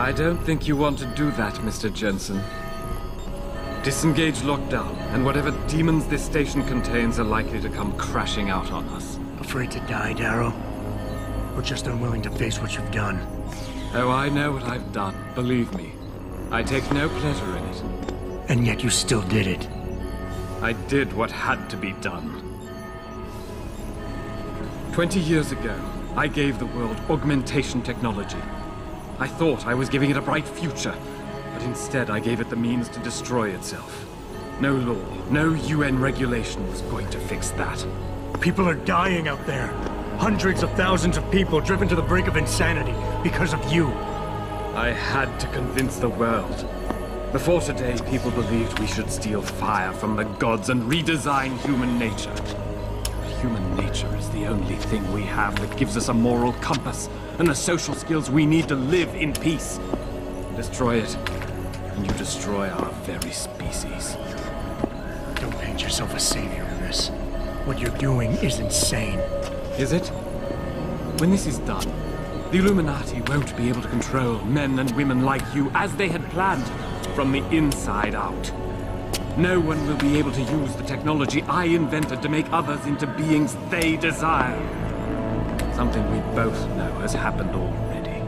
I don't think you want to do that, Mr. Jensen. Disengage lockdown, and whatever demons this station contains are likely to come crashing out on us. Afraid to die, Darrow? Or just unwilling to face what you've done? Oh, I know what I've done, believe me. I take no pleasure in it. And yet you still did it. I did what had to be done. 20 years ago, I gave the world augmentation technology. I thought I was giving it a bright future, but instead I gave it the means to destroy itself. No law, no UN regulation was going to fix that. People are dying out there. Hundreds of thousands of people driven to the brink of insanity because of you. I had to convince the world. Before today, people believed we should steal fire from the gods and redesign human nature. Human nature is the only thing we have that gives us a moral compass and the social skills we need to live in peace. Destroy it, and you destroy our very species. Don't paint yourself a savior in this. What you're doing is insane. Is it? When this is done, the Illuminati won't be able to control men and women like you as they had planned, from the inside out. No one will be able to use the technology I invented to make others into beings they desire. Something we both know has happened already.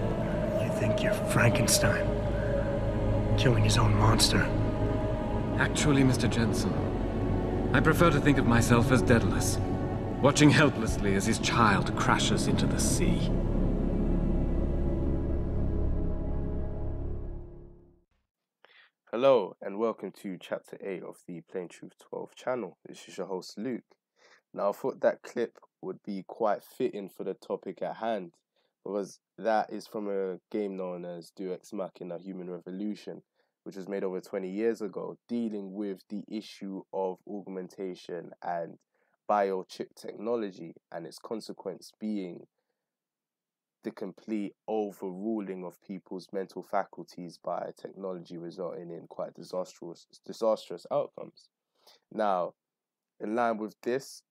You think you're Frankenstein? Killing his own monster? Actually, Mr. Jensen, I prefer to think of myself as Daedalus, watching helplessly as his child crashes into the sea. Hello and welcome to Chapter 8 of the Plain Truth 12 channel. This is your host Luke. Now I thought that clip would be quite fitting for the topic at hand, because that is from a game known as Deus Ex Machina Human Revolution, which was made over 20 years ago, dealing with the issue of augmentation and biochip technology, and its consequence being the complete overruling of people's mental faculties by technology, resulting in quite disastrous outcomes. Now, in line with this,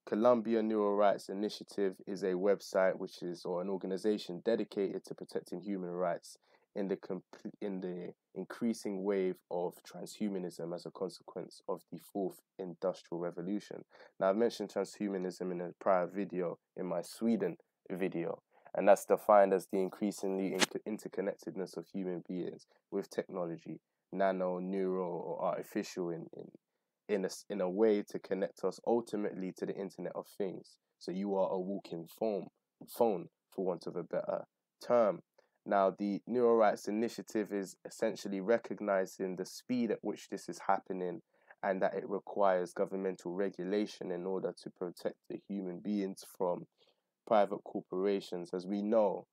Columbia Neural Rights Initiative is a website or an organization dedicated to protecting human rights in the increasing wave of transhumanism as a consequence of the fourth industrial revolution. Now, I've mentioned transhumanism in a prior video, in my Sweden video, and that's defined as the increasingly interconnectedness of human beings with technology, nano, neural, or artificial, in a way to connect us ultimately to the Internet of Things. So you are a walking phone, for want of a better term. Now, the Neural Rights Initiative is essentially recognizing the speed at which this is happening, and that it requires governmental regulation in order to protect the human beings from private corporations, as we know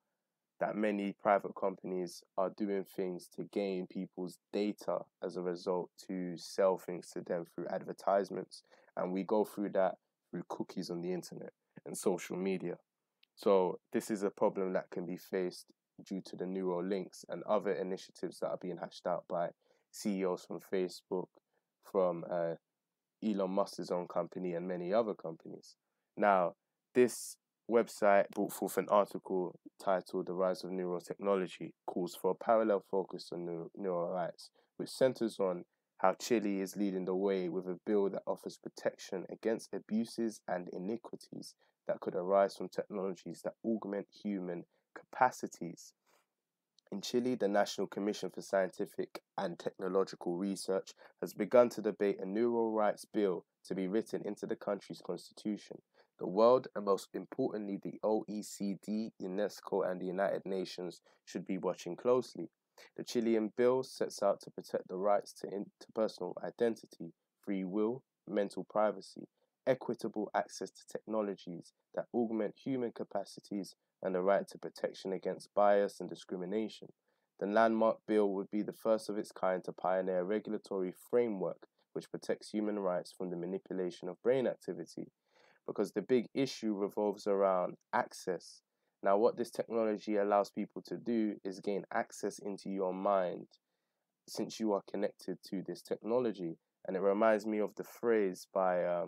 that many private companies are doing things to gain people's data as a result, to sell things to them through advertisements, and we go through that through cookies on the internet and social media. So this is a problem that can be faced due to the Neuralinks and other initiatives that are being hashed out by CEOs from Facebook, from Elon Musk's own company, and many other companies. Now, this website brought forth an article titled "The Rise of Neural Technology Calls for a Parallel Focus on Neural Rights," which centers on how Chile is leading the way with a bill that offers protection against abuses and iniquities that could arise from technologies that augment human capacities. In Chile, the National Commission for Scientific and Technological Research has begun to debate a neural rights bill to be written into the country's constitution. The world, and most importantly the OECD, UNESCO, and the United Nations should be watching closely. The Chilean bill sets out to protect the rights to personal identity, free will, mental privacy, equitable access to technologies that augment human capacities, and the right to protection against bias and discrimination. The landmark bill would be the first of its kind to pioneer a regulatory framework which protects human rights from the manipulation of brain activity, because the big issue revolves around access. Now, what this technology allows people to do is gain access into your mind since you are connected to this technology. And it reminds me of the phrase by, I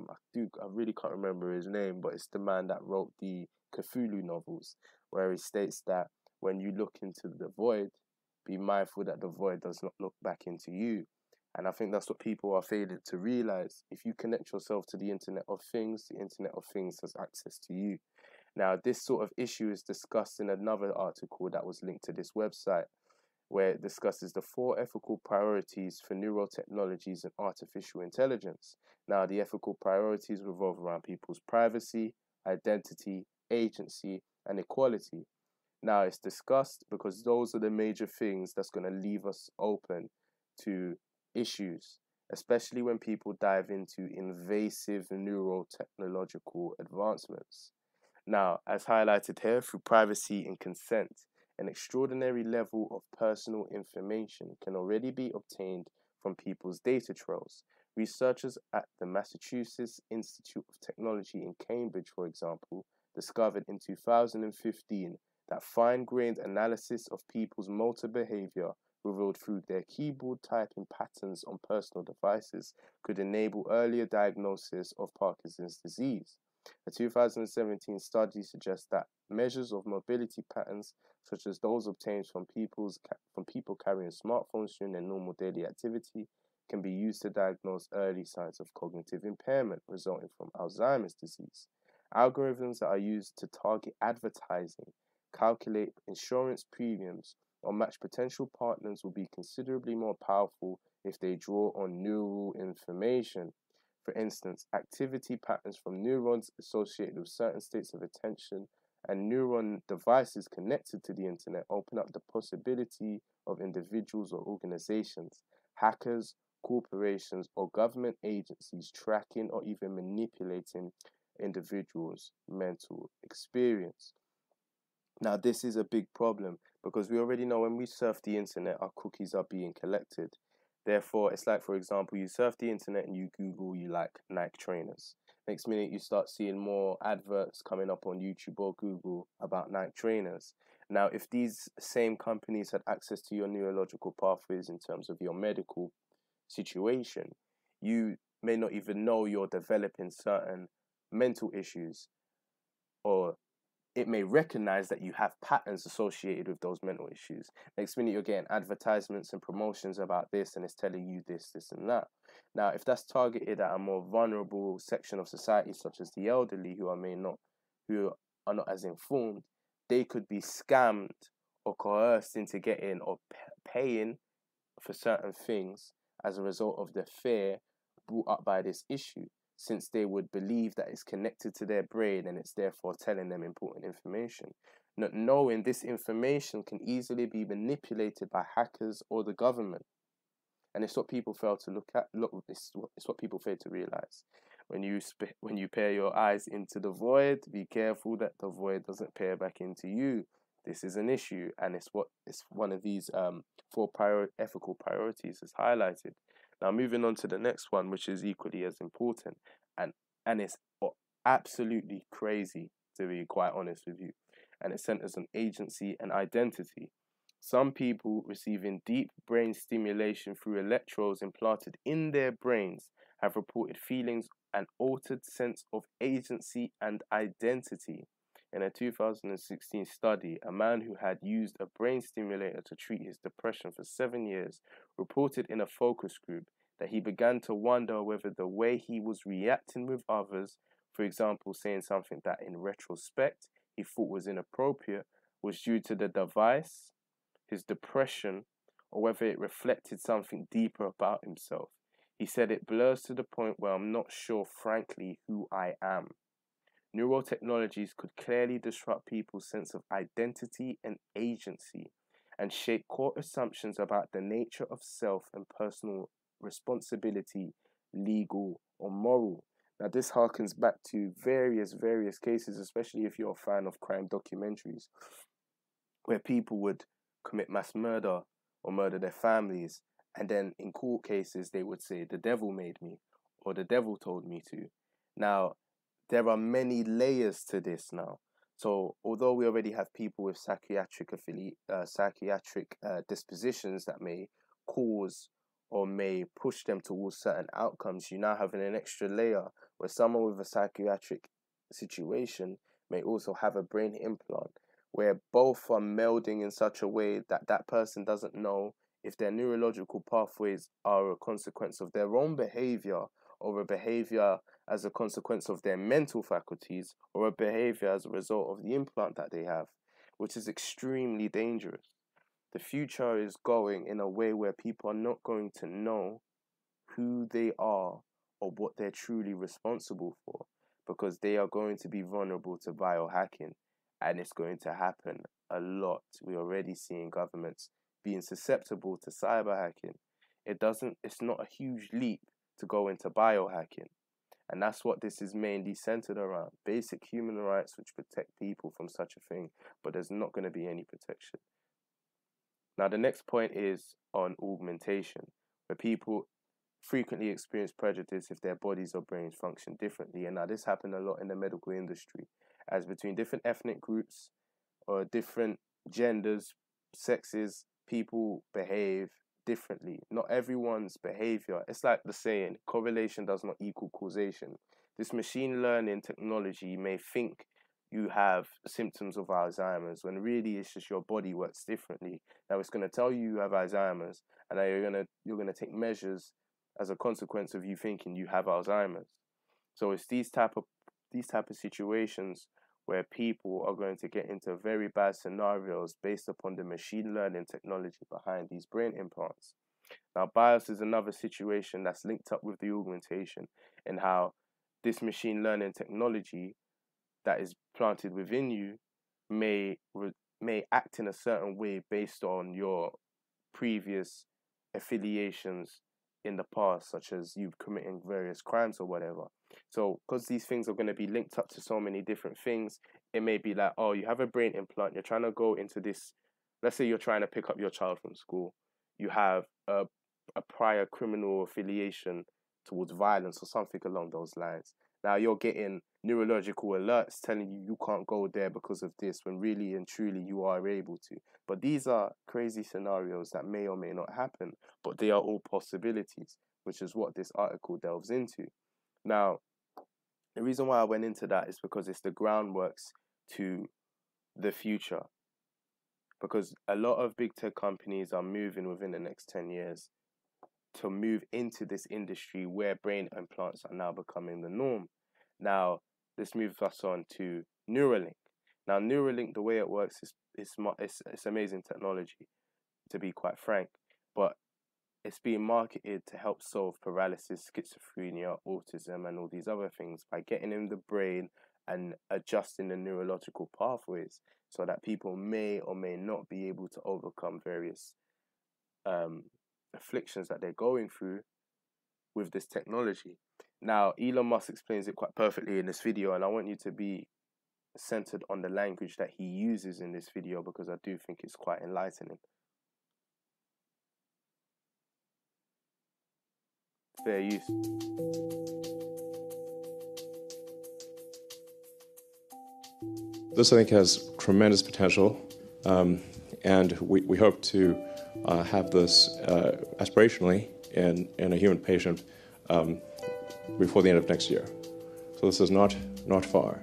really can't remember his name, but it's the man that wrote the Cthulhu novels, where he states that when you look into the void, be mindful that the void does not look back into you. And I think that's what people are failing to realize. If you connect yourself to the Internet of Things, the Internet of Things has access to you. Now, this sort of issue is discussed in another article that was linked to this website, where it discusses the 4 ethical priorities for neurotechnologies and artificial intelligence. Now, the ethical priorities revolve around people's privacy, identity, agency, and equality. Now, it's discussed because those are the major things that's going to leave us open to issues, especially when people dive into invasive neurotechnological advancements. Now, as highlighted here, through privacy and consent, an extraordinary level of personal information can already be obtained from people's data trails. Researchers at the Massachusetts Institute of Technology in Cambridge, for example, discovered in 2015 that fine-grained analysis of people's motor behavior revealed through their keyboard typing patterns on personal devices could enable earlier diagnosis of Parkinson's disease. A 2017 study suggests that measures of mobility patterns, such as those obtained from people carrying smartphones during their normal daily activity, can be used to diagnose early signs of cognitive impairment resulting from Alzheimer's disease. Algorithms that are used to target advertising, calculate insurance premiums, or match potential partners will be considerably more powerful if they draw on neural information. For instance, activity patterns from neurons associated with certain states of attention and neuron devices connected to the internet open up the possibility of individuals or organizations, hackers, corporations, or government agencies tracking or even manipulating individuals' mental experience. Now, this is a big problem because we already know when we surf the internet, our cookies are being collected. Therefore, it's like, for example, you surf the internet and you Google, you like Nike trainers. Next minute, you start seeing more adverts coming up on YouTube or Google about Nike trainers. Now, if these same companies had access to your neurological pathways in terms of your medical situation, you may not even know you're developing certain mental issues, or it may recognize that you have patterns associated with those mental issues. Next minute, you're getting advertisements and promotions about this, and it's telling you this, this, and that. Now, if that's targeted at a more vulnerable section of society, such as the elderly, who are not as informed, they could be scammed or coerced into getting or paying for certain things as a result of the fear brought up by this issue, since they would believe that it's connected to their brain and it's therefore telling them important information. Not knowing this information can easily be manipulated by hackers or the government. And it's what people fail to look at. It's what people fail to realize. When you peer your eyes into the void, be careful that the void doesn't peer back into you. This is an issue, and it's one of these 4 ethical priorities is highlighted. Now, moving on to the next one, which is equally as important, and it's absolutely crazy, to be quite honest with you, and it centers on agency and identity. Some people receiving deep brain stimulation through electrodes implanted in their brains have reported feelings an altered sense of agency and identity. In a 2016 study, a man who had used a brain stimulator to treat his depression for 7 years reported in a focus group that he began to wonder whether the way he was reacting with others, for example, saying something that in retrospect he thought was inappropriate, was due to the device, his depression, or whether it reflected something deeper about himself. He said, "It blurs to the point where I'm not sure, frankly, who I am." Neurotechnologies could clearly disrupt people's sense of identity and agency and shape core assumptions about the nature of self and personal responsibility, legal or moral. Now, this harkens back to various cases, especially if you're a fan of crime documentaries, where people would commit mass murder or murder their families, and then in court cases they would say the devil made me or the devil told me to. Now, there are many layers to this now. So although we already have people with psychiatric dispositions that may cause or may push them towards certain outcomes, you now have an extra layer where someone with a psychiatric situation may also have a brain implant, where both are melding in such a way that that person doesn't know if their neurological pathways are a consequence of their own behavior, or a behavior as a consequence of their mental faculties, or a behavior as a result of the implant that they have, which is extremely dangerous. The future is going in a way where people are not going to know who they are or what they're truly responsible for, because they are going to be vulnerable to biohacking, and it's going to happen a lot. We're already seeing governments being susceptible to cyber hacking. It's not a huge leap to go into biohacking. And that's what this is mainly centered around. Basic human rights which protect people from such a thing, but there's not going to be any protection. Now, the next point is on augmentation, where people frequently experience prejudice if their bodies or brains function differently. And now this happens a lot in the medical industry, as between different ethnic groups or different genders, sexes, people behave differently. Not everyone's behavior, it's like the saying, correlation does not equal causation. This machine learning technology may think you have symptoms of Alzheimer's when really it's just your body works differently. Now it's going to tell you have Alzheimer's, and now you're gonna take measures as a consequence of you thinking you have Alzheimer's. So it's these type of situations where people are going to get into very bad scenarios based upon the machine learning technology behind these brain implants. Now, bias is another situation that's linked up with the augmentation, and how this machine learning technology that is planted within you may act in a certain way based on your previous affiliations in the past, such as you committing various crimes or whatever. So because these things are going to be linked up to so many different things, it may be like, oh, you have a brain implant, you're trying to go into this, let's say you're trying to pick up your child from school, you have a prior criminal affiliation towards violence or something along those lines. Now you're getting neurological alerts telling you can't go there because of this, when really and truly you are able to. But these are crazy scenarios that may or may not happen, but they are all possibilities, which is what this article delves into. Now, the reason why I went into that is because it's the groundworks to the future. Because a lot of big tech companies are moving within the next 10 years to move into this industry where brain implants are now becoming the norm. Now, this moves us on to Neuralink. Now, Neuralink, the way it works is it's amazing technology, to be quite frank, but it's being marketed to help solve paralysis, schizophrenia, autism, and all these other things by getting in the brain and adjusting the neurological pathways so that people may or may not be able to overcome various afflictions that they're going through with this technology. Now, Elon Musk explains it quite perfectly in this video, and I want you to be centered on the language that he uses in this video, because I do think it's quite enlightening. Fair use. This, I think, has tremendous potential, and we hope to have this aspirationally in a human patient before the end of next year. So this is not far.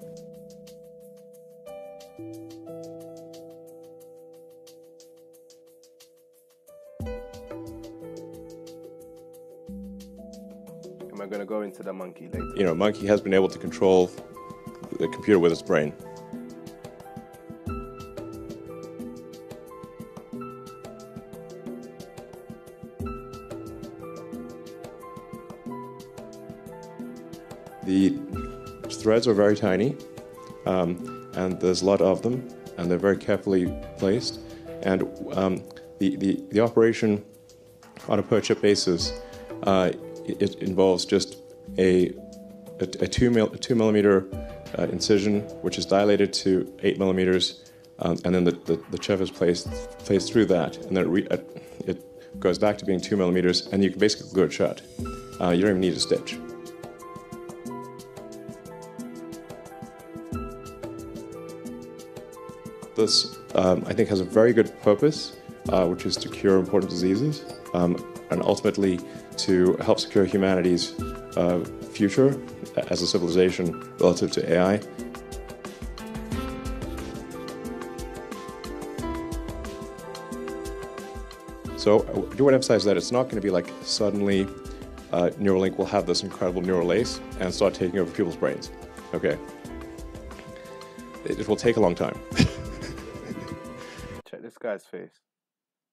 Am I going to go into the monkey later? You know, monkey has been able to control the computer with its brain. The threads are very tiny, and there's a lot of them, and they're very carefully placed. And the operation on a per chip basis, it involves just a 2 millimeter incision, which is dilated to 8 millimeters, and then the chip is placed through that, and then it goes back to being 2 millimeters, and you can basically glue it shut. You don't even need a stitch. This, I think, has a very good purpose, which is to cure important diseases, and ultimately to help secure humanity's future as a civilization relative to AI. So I do want to emphasize that it's not going to be like suddenly Neuralink will have this incredible neural lace and start taking over people's brains. Okay. It will take a long time. Check this guy's face.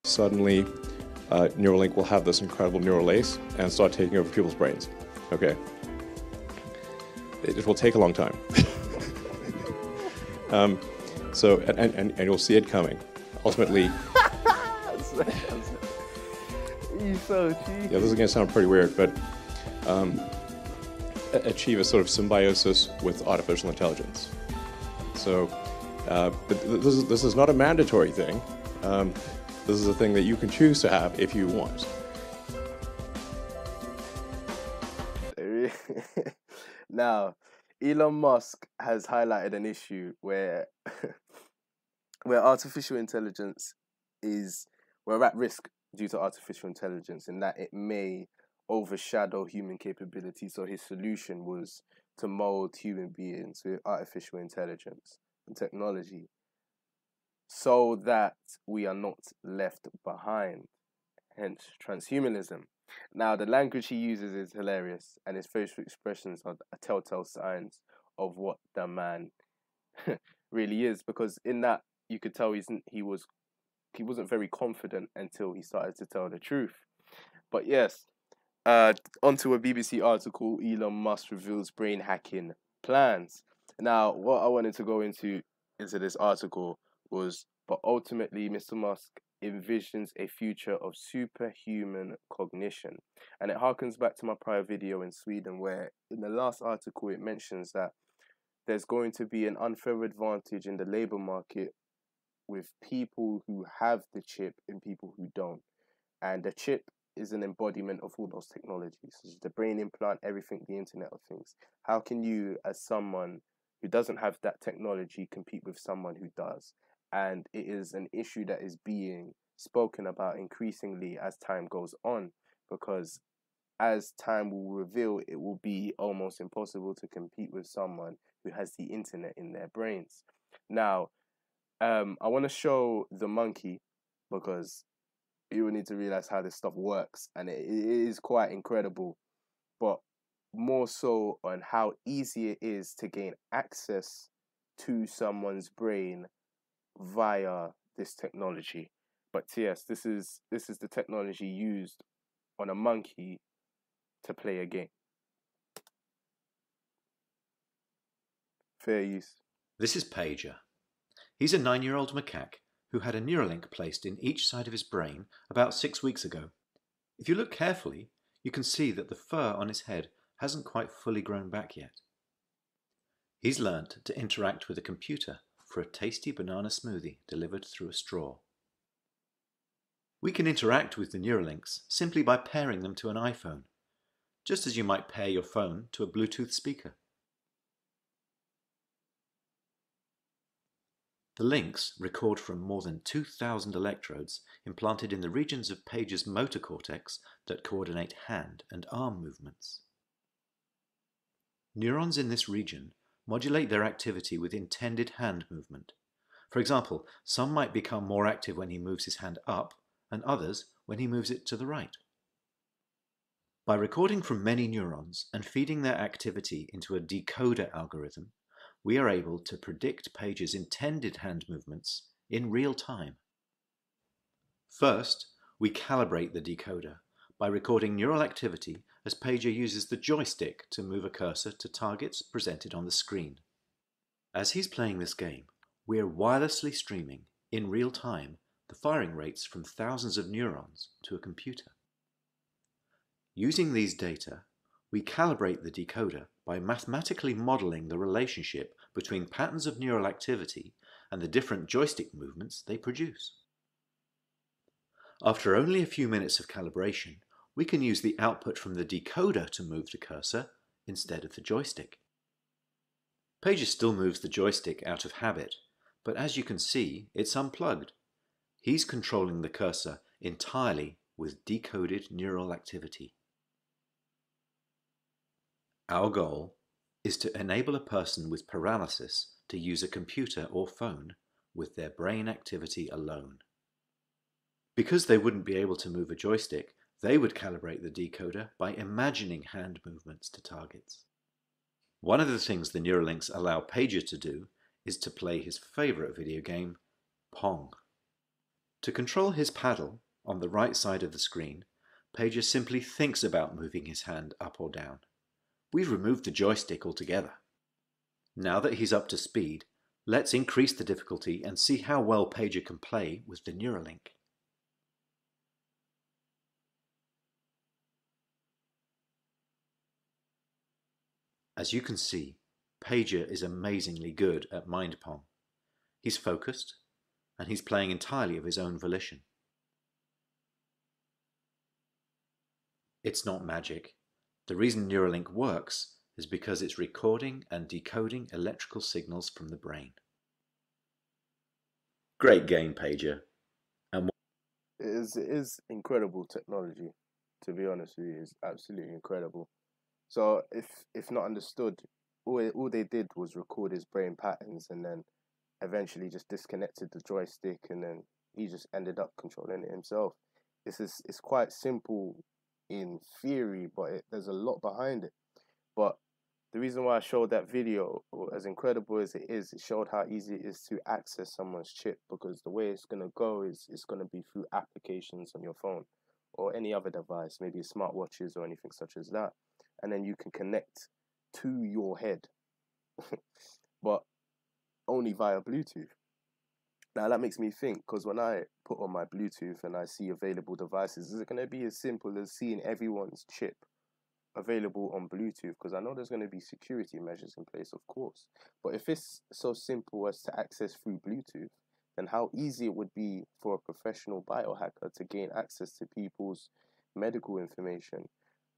Suddenly Neuralink will have this incredible neural lace and start taking over people's brains. Okay. It will take a long time. So, and you'll see it coming. Ultimately, He's so cheeky. yeah, this is going to sound pretty weird, but achieve a sort of symbiosis with artificial intelligence. So, but this is not a mandatory thing. This is a thing that you can choose to have if you want. Now, Elon Musk has highlighted an issue where where artificial intelligence we're at risk due to artificial intelligence, in that it may overshadow human capability. So his solution was to mold human beings with artificial intelligence and technology so that we are not left behind, hence transhumanism. Now, the language he uses is hilarious, and his facial expressions are telltale signs of what the man really is, because in that you could tell he wasn't very confident until he started to tell the truth. But yes, onto a BBC article, Elon Musk reveals brain hacking plans. Now, what I wanted to go into this article was, but ultimately, Mr. Musk envisions a future of superhuman cognition. And it harkens back to my prior video in Sweden, where in the last article it mentions that there's going to be an unfair advantage in the labor market with people who have the chip and people who don't. And the chip is an embodiment of all those technologies. It's the brain implant, everything, the Internet of Things. How can you, as someone who doesn't have that technology, compete with someone who does? And it is an issue that is being spoken about increasingly as time goes on, because as time will reveal, it will be almost impossible to compete with someone who has the internet in their brains. Now, I want to show the monkey, because you will need to realize how this stuff works, and it is quite incredible, but more so on how easy it is to gain access to someone's brain via this technology. But yes, this is the technology used on a monkey to play a game. Fair use. This is Pager. He's a 9-year-old macaque who had a Neuralink placed in each side of his brain about 6 weeks ago. If you look carefully, you can see that the fur on his head hasn't quite fully grown back yet. He's learnt to interact with a computer for a tasty banana smoothie delivered through a straw. We can interact with the Neuralinks simply by pairing them to an iPhone, just as you might pair your phone to a Bluetooth speaker. The links record from more than 2,000 electrodes implanted in the regions of Pager's motor cortex that coordinate hand and arm movements. Neurons in this region modulate their activity with intended hand movement. For example, some might become more active when he moves his hand up, and others when he moves it to the right. By recording from many neurons and feeding their activity into a decoder algorithm, we are able to predict Pager's intended hand movements in real time. First, we calibrate the decoder by recording neural activity as Pager uses the joystick to move a cursor to targets presented on the screen. As he's playing this game, we're wirelessly streaming, in real time, the firing rates from thousands of neurons to a computer. Using these data, we calibrate the decoder by mathematically modeling the relationship between patterns of neural activity and the different joystick movements they produce. After only a few minutes of calibration, we can use the output from the decoder to move the cursor instead of the joystick. Pager still moves the joystick out of habit, but as you can see, it's unplugged. He's controlling the cursor entirely with decoded neural activity. Our goal is to enable a person with paralysis to use a computer or phone with their brain activity alone. Because they wouldn't be able to move a joystick, they would calibrate the decoder by imagining hand movements to targets. One of the things the Neuralinks allow Pager to do is to play his favourite video game, Pong. To control his paddle, on the right side of the screen, Pager simply thinks about moving his hand up or down. We've removed the joystick altogether. Now that he's up to speed, let's increase the difficulty and see how well Pager can play with the Neuralink. As you can see, Pager is amazingly good at Mind Pong. He's focused, and he's playing entirely of his own volition. It's not magic. The reason Neuralink works is because it's recording and decoding electrical signals from the brain. Great game, Pager. And It is incredible technology, to be honest with you. It's absolutely incredible. So if not understood, all they did was record his brain patterns and then eventually just disconnected the joystick, and then he just ended up controlling it himself. It's quite simple in theory, but there's a lot behind it. But the reason why I showed that video, as incredible as it showed how easy it is to access someone's chip, because the way it's going to go is it's going to be through applications on your phone or any other device, maybe smartwatches or anything such as that. And then you can connect to your head, but only via Bluetooth. Now that makes me think, because when I put on my Bluetooth and I see available devices, is it going to be as simple as seeing everyone's chip available on Bluetooth? Because I know there's going to be security measures in place, of course. But if it's so simple as to access through Bluetooth, then how easy it would be for a professional biohacker to gain access to people's medical information,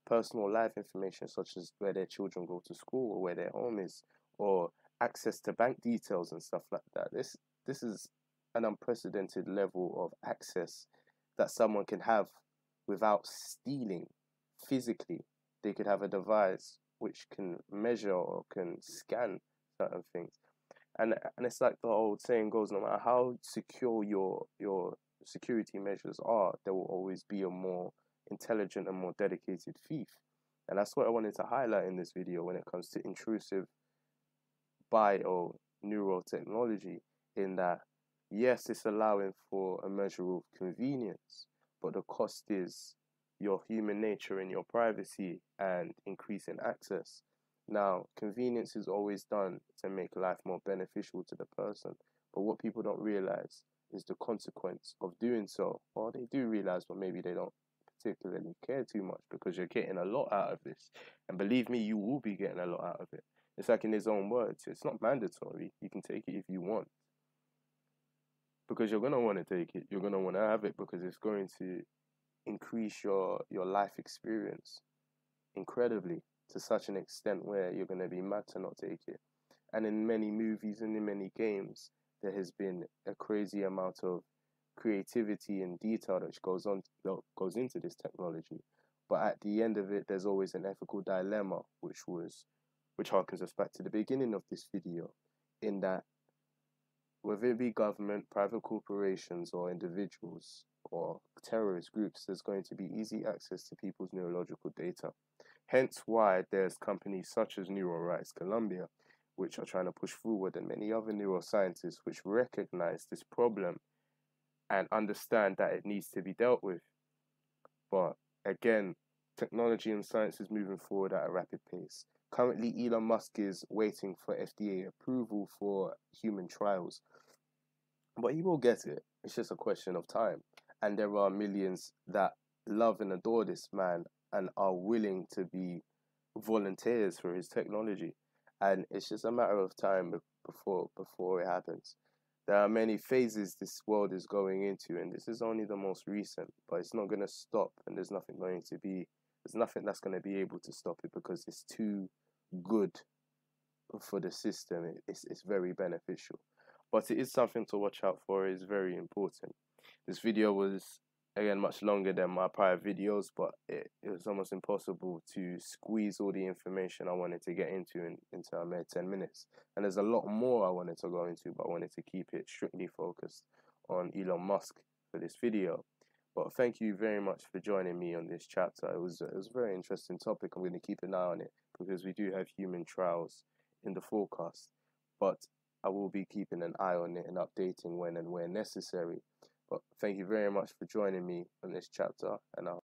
personal life information, such as where their children go to school or where their home is, or access to bank details and stuff like that. This is an unprecedented level of access that someone can have without stealing physically. They could have a device which can measure or can scan certain things. And it's like the old saying goes, no matter how secure your security measures are, there will always be a more intelligent and more dedicated thief. And that's what I wanted to highlight in this video when it comes to intrusive bio-neural technology, in that yes, it's allowing for a measure of convenience, but the cost is your human nature and your privacy and increasing access. Now, convenience is always done to make life more beneficial to the person, but what people don't realize is the consequence of doing so. Well, they do realize, but maybe they don't particularly care too much, because you're getting a lot out of this. And believe me, you will be getting a lot out of it. It's like in his own words, it's not mandatory. You can take it if you want, because you're going to want to take it. You're going to want to have it because it's going to increase your life experience incredibly, to such an extent where you're going to be mad to not take it. And in many movies and in many games, there has been a crazy amount of creativity and detail that goes into this technology. But at the end of it, there's always an ethical dilemma, which harkens us back to the beginning of this video, in that whether it be government, private corporations, or individuals, or terrorist groups, there's going to be easy access to people's neurological data. Hence why there's companies such as Neuralink Colombia, which are trying to push forward, and many other neuroscientists which recognize this problem and understand that it needs to be dealt with. But again, technology and science is moving forward at a rapid pace. Currently, Elon Musk is waiting for FDA approval for human trials, but he will get it. It's just a question of time. And there are millions that love and adore this man and are willing to be volunteers for his technology. And it's just a matter of time before it happens. There are many phases this world is going into, and this is only the most recent, but it's not going to stop, and there's nothing that's going to be able to stop it, because it's too good for the system. It's very beneficial. But it is something to watch out for. It's very important. This video was, again, much longer than my prior videos, but it was almost impossible to squeeze all the information I wanted to get into a mere 10 minutes. And there's a lot more I wanted to go into, but I wanted to keep it strictly focused on Elon Musk for this video. But thank you very much for joining me on this chapter. It was a very interesting topic. I'm going to keep an eye on it because we do have human trials in the forecast. But I will be keeping an eye on it and updating when and where necessary. But thank you very much for joining me on this chapter, and I'll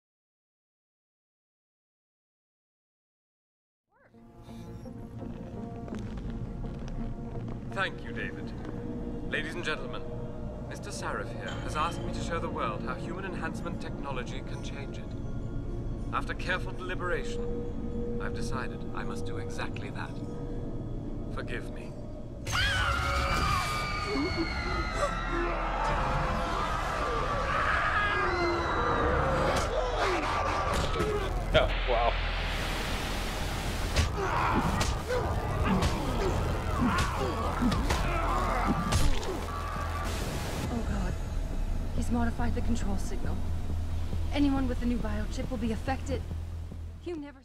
Thank you, David. Ladies and gentlemen, Mr. Sarif here has asked me to show the world how human enhancement technology can change it. After careful deliberation, I've decided I must do exactly that. Forgive me. Oh, wow. Oh God. He's modified the control signal. Anyone with the new biochip will be affected. You never...